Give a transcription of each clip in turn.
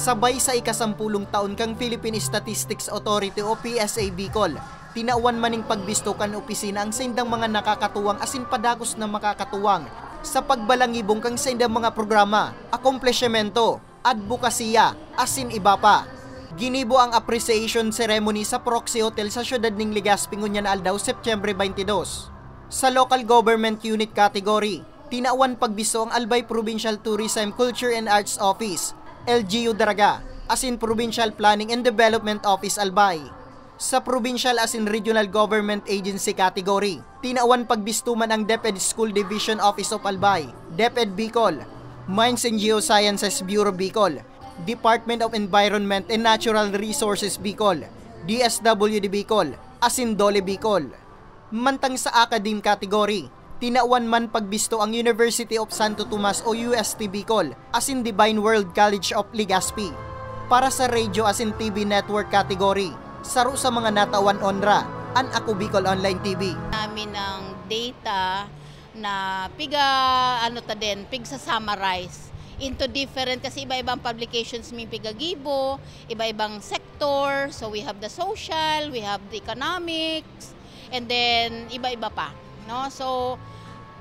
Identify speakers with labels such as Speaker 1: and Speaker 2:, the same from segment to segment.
Speaker 1: Sabay sa ika-10 taon kang Philippine Statistics Authority o PSA Bicol, tinauan maning pagbistukan opisina ang sindang mga nakakatuwang asin padagos na makakatuwang sa pagbalangibong kang sindang mga programa, akompleshemento, advokasya, asin iba pa. Ginibo ang appreciation ceremony sa Proxy Hotel sa siyudad ng Legazpi ngunyan aldaw Septyembre 22. Sa local government unit category, tinauan pagbisto ang Albay Provincial Tourism, Culture and Arts Office, LGU Daraga, asin Provincial Planning and Development Office Albay. Sa Provincial asin Regional Government Agency category, tinauan pagbistuman ang DepEd School Division Office of Albay, DepEd Bicol, Mines and Geosciences Bureau Bicol, Department of Environment and Natural Resources Bicol, DSWD Bicol, asin Dole Bicol. Mantang sa Academe category, tinauan man pagbisto ang University of Santo Tomas o UST Bicol, asin Divine World College of Legazpi. Para sa Radio asin TV Network category, saro sa mga natawan onra, an Ako Bicol Online TV.
Speaker 2: Namin ng data na pig sa summarize into different, kasi iba-ibang publications may pigagibo, iba-ibang sector. So we have the social, we have the economics, and then iba-iba pa. No? So,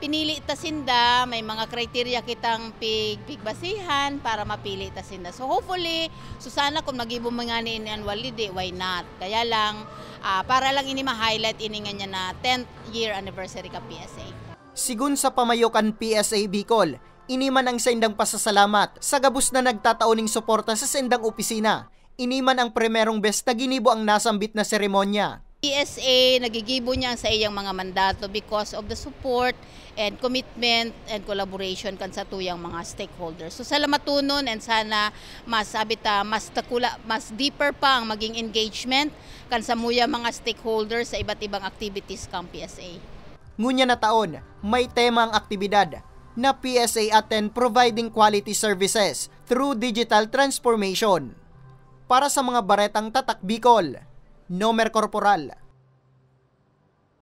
Speaker 2: pinili ta sinda, may mga criteria kitang pigbasihan para mapili ta sinda. So, hopefully, sana kung mag-ibong mga ni annual day, why not? Kaya lang, para lang ini ma-highlight ini nga niya na 10th year anniversary ka PSA.
Speaker 1: Sigun sa pamayokan PSA Bicol, iniman ang sendang pasasalamat sa gabus na nagtataoning suporta sa sendang opisina. Iniman ang primerong best na ginibo ang nasambit na seremonya.
Speaker 2: PSA, nagigibo niya sa iyang mga mandato because of the support and commitment and collaboration kan sa tuyang mga stakeholders. So salamat tunon, and sana mas deeper pa ang maging engagement kan sa muya mga stakeholders sa iba't ibang activities kang PSA.
Speaker 1: Ngunya na taon, may tema ang aktibidad na PSA attend providing quality services through digital transformation. Para sa mga baretang tatak Bicol, Nomer Corporal.